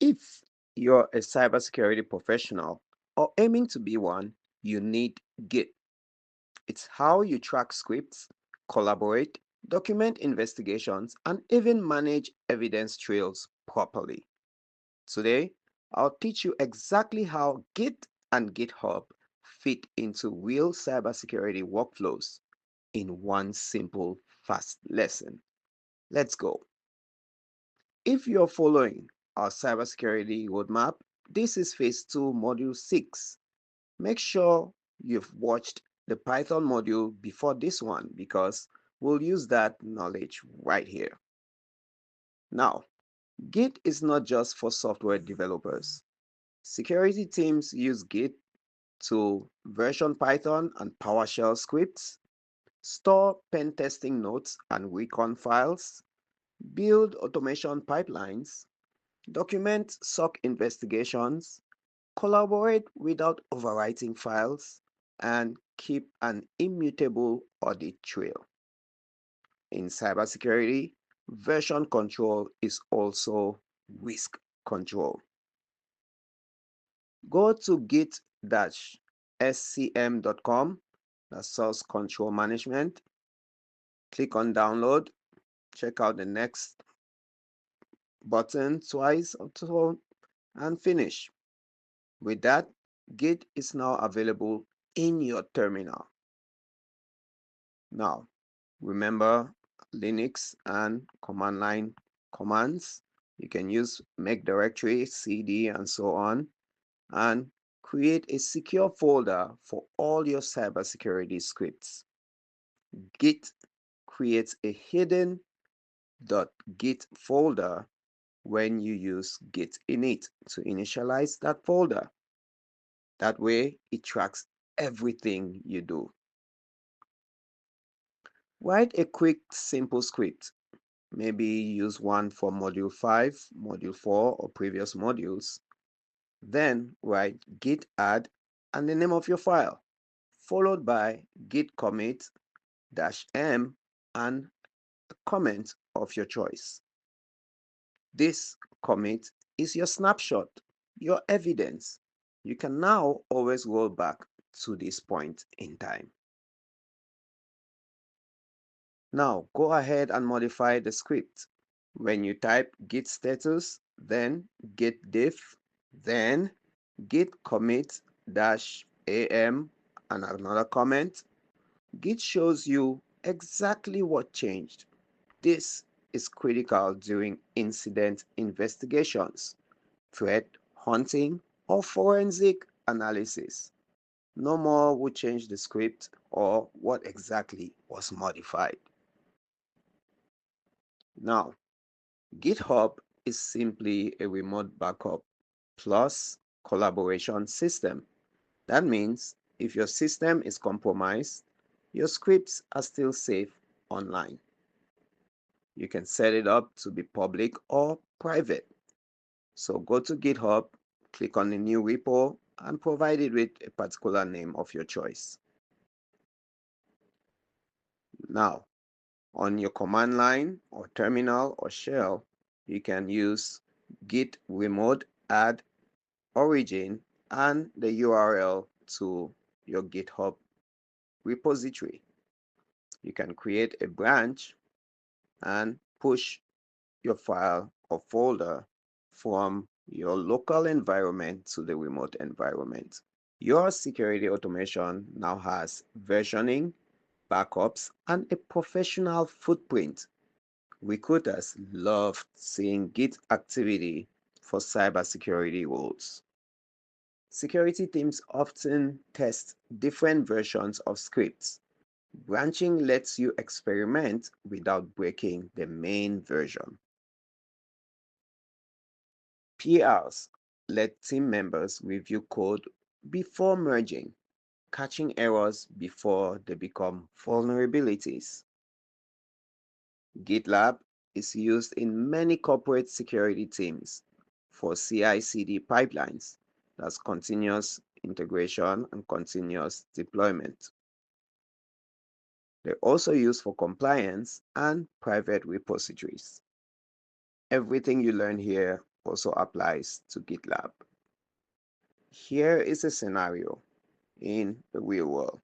If you're a cybersecurity professional or aiming to be one, you need Git. It's how you track scripts, collaborate, document investigations, and even manage evidence trails properly. Today, I'll teach you exactly how Git and GitHub fit into real cybersecurity workflows in one simple, fast lesson. Let's go. If you're following our cybersecurity roadmap, this is phase 2, module 6. Make sure you've watched the Python module before this one because we'll use that knowledge right here. Now, Git is not just for software developers. Security teams use Git to version Python and PowerShell scripts, store pen testing notes and recon files, build automation pipelines, document SOC investigations, collaborate without overwriting files, and keep an immutable audit trail. In cybersecurity, version control is also risk control. Go to git-scm.com, that's source control management. Click on download, check out the next button twice or so, and finish. With that, Git is now available in your terminal. Now, remember Linux and command line commands. You can use make directory, cd, and so on, and create a secure folder for all your cybersecurity scripts. Git creates a hidden .git folder when you use git init to initialize that folder. That way, it tracks everything you do. Write a quick, simple script. Maybe use one for module 5, module 4, or previous modules. Then write git add and the name of your file, followed by git commit -m and a comment of your choice. This commit is your snapshot, your evidence. You can now always roll back to this point in time. Now go ahead and modify the script. When you type git status, then git diff, then git commit -am and another comment, Git shows you exactly what changed. This is critical during incident investigations, threat hunting, or forensic analysis. No more would change the script or what exactly was modified. Now, GitHub is simply a remote backup plus collaboration system. That means if your system is compromised, your scripts are still safe online. You can set it up to be public or private. So go to GitHub, click on the new repo, and provide it with a particular name of your choice. Now, on your command line or terminal or shell, you can use git remote add origin and the URL to your GitHub repository. You can create a branch and push your file or folder from your local environment to the remote environment. Your security automation now has versioning, backups, and a professional footprint. Recruiters love seeing Git activity for cybersecurity roles. Security teams often test different versions of scripts. Branching lets you experiment without breaking the main version. PRs let team members review code before merging, catching errors before they become vulnerabilities. GitLab is used in many corporate security teams for CI/CD pipelines, that's continuous integration and continuous deployment. They're also used for compliance and private repositories. Everything you learn here also applies to GitLab. Here is a scenario in the real world.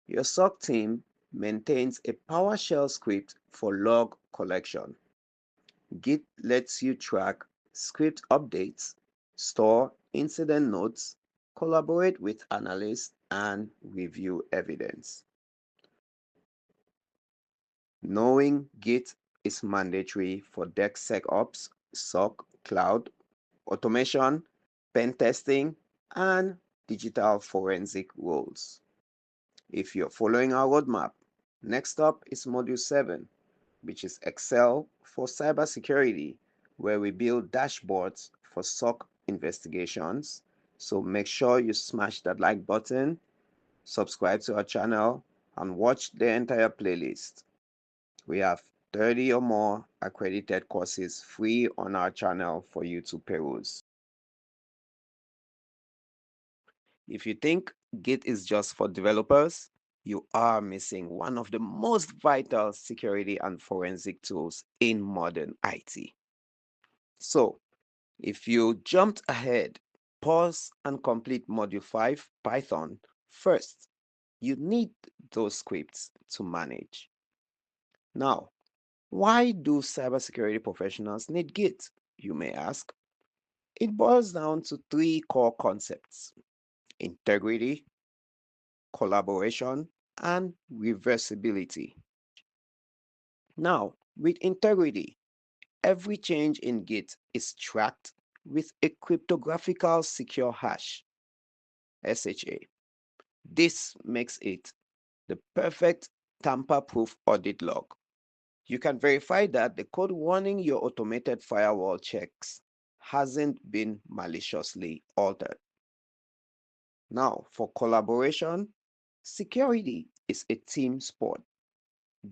Your SOC team maintains a PowerShell script for log collection. Git lets you track script updates, store incident notes, collaborate with analysts, and review evidence. Knowing Git is mandatory for DevSecOps, SOC, cloud, automation, pen testing, and digital forensic roles. If you're following our roadmap, next up is Module 7, which is Excel for cybersecurity, where we build dashboards for SOC investigations. So make sure you smash that like button, subscribe to our channel, and watch the entire playlist. We have 30 or more accredited courses free on our channel for you to peruse. If you think Git is just for developers, you are missing one of the most vital security and forensic tools in modern IT. So, if you jumped ahead, pause and complete Module 5 Python first. You need those scripts to manage. Now, why do cybersecurity professionals need Git? You may ask. It boils down to three core concepts: integrity, collaboration, and reversibility. Now, with integrity, every change in Git is tracked with a cryptographical secure hash, SHA. This makes it the perfect tamper-proof audit log. You can verify that the code running your automated firewall checks hasn't been maliciously altered. Now, for collaboration, security is a team sport.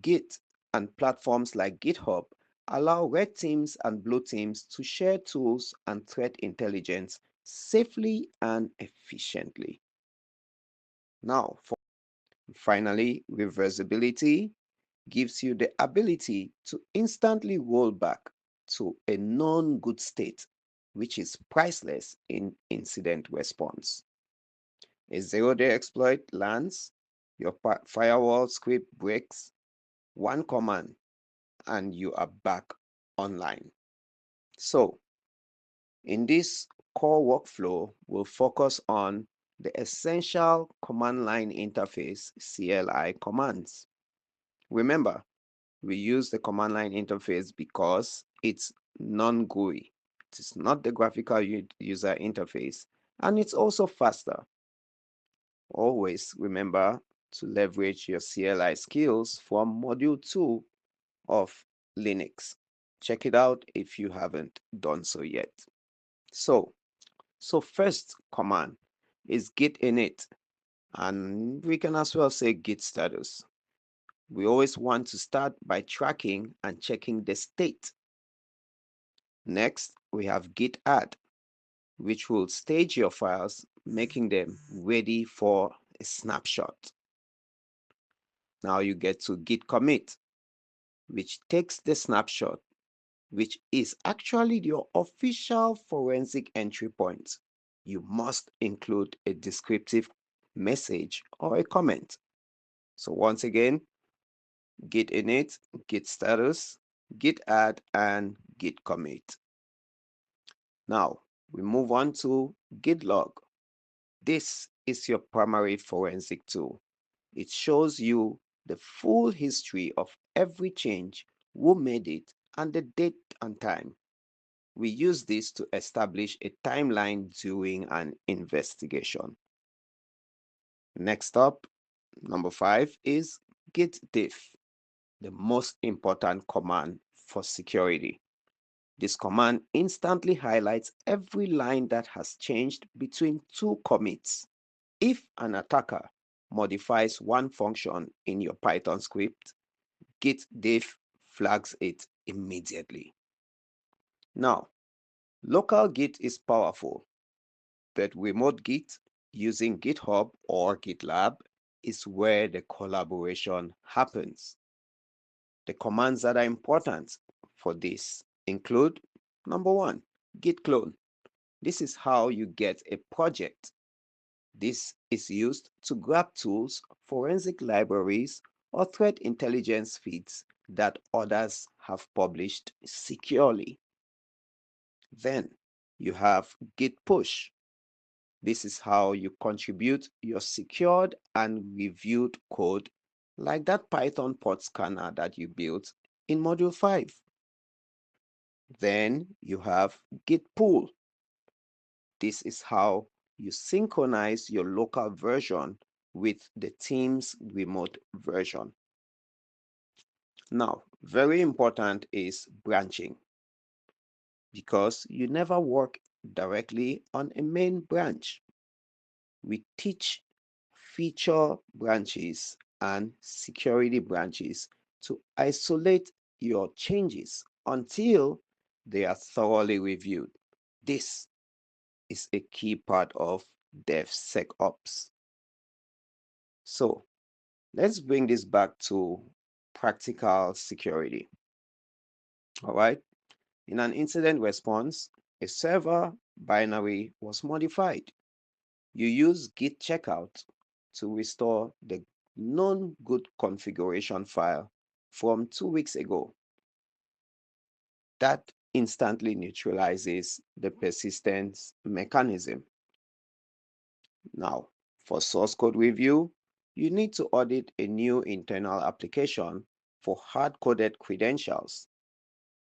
Git and platforms like GitHub allow red teams and blue teams to share tools and threat intelligence safely and efficiently. Now, finally, reversibility gives you the ability to instantly roll back to a known good state, which is priceless in incident response. A zero-day exploit lands, your firewall script breaks, one command, and you are back online. So, in this core workflow, we'll focus on the essential command line interface CLI commands. Remember, we use the command line interface because it's non-GUI. It is not the graphical user interface, and it's also faster. Always remember to leverage your CLI skills from Module 2 of Linux. Check it out if you haven't done so yet. So first command is git init, and we can as well say git status. We always want to start by tracking and checking the state. Next, we have git add, which will stage your files, making them ready for a snapshot. Now you get to git commit, which takes the snapshot, which is actually your official forensic entry point. You must include a descriptive message or a comment. So once again, git init, git status, git add, and git commit. Now we move on to git log. This is your primary forensic tool. It shows you the full history of every change, who made it, and the date and time. We use this to establish a timeline during an investigation. Next up, number 5 is git diff, the most important command for security. This command instantly highlights every line that has changed between two commits. If an attacker modifies one function in your Python script, git diff flags it immediately. Now, local Git is powerful, but remote Git using GitHub or GitLab is where the collaboration happens. The commands that are important for this include: number 1, Git clone. This is how you get a project. This is used to grab tools, forensic libraries, or threat intelligence feeds that others have published securely. Then you have Git push. This is how you contribute your secured and reviewed code, like that Python port scanner that you built in Module 5. Then you have Git pull. This is how you synchronize your local version with the team's remote version. Now, very important is branching, because you never work directly on a main branch. We teach feature branches and security branches to isolate your changes until they are thoroughly reviewed. This is a key part of DevSecOps. So let's bring this back to practical security. All right. In an incident response, a server binary was modified. You use git checkout to restore the known good configuration file from 2 weeks ago. That instantly neutralizes the persistence mechanism. Now, for source code review, you need to audit a new internal application for hard-coded credentials.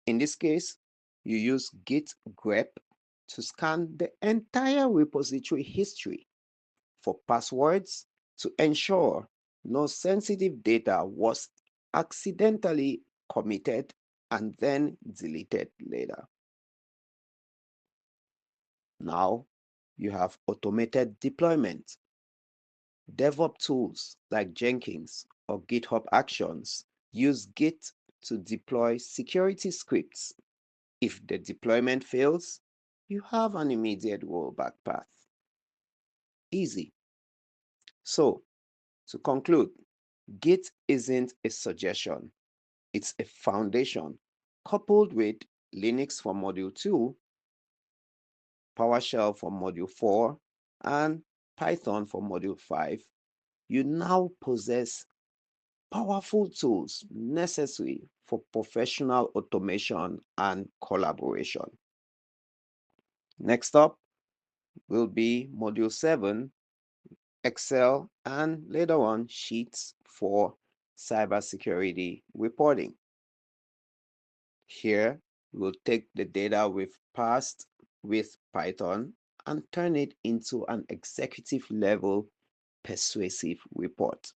In this case, you use git grep to scan the entire repository history for passwords to ensure no sensitive data was accidentally committed and then deleted later. Now you have automated deployment. DevOps tools like Jenkins or GitHub Actions use Git to deploy security scripts. If the deployment fails, you have an immediate rollback path. Easy. So, to conclude, Git isn't a suggestion, it's a foundation. Coupled with Linux for Module 2, PowerShell for Module 4, and Python for Module 5, you now possess powerful tools necessary for professional automation and collaboration. Next up will be Module 7, Excel, and later on Sheets for cybersecurity reporting. Here, we'll take the data we've parsed with Python and turn it into an executive level persuasive report.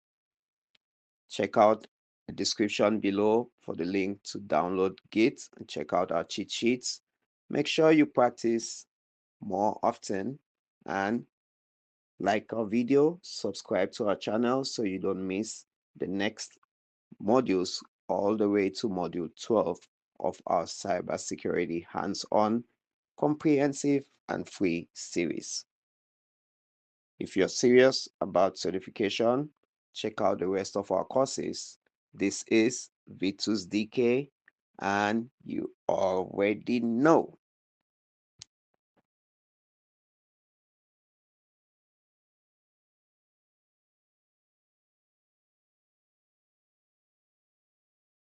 Check out the description below for the link to download Git and check out our cheat sheets. Make sure you practice more often and like our video, subscribe to our channel so you don't miss the next modules all the way to module 12 of our cybersecurity hands-on, comprehensive, and free series. If you're serious about certification, check out the rest of our courses. This is V2's DK, and you already know.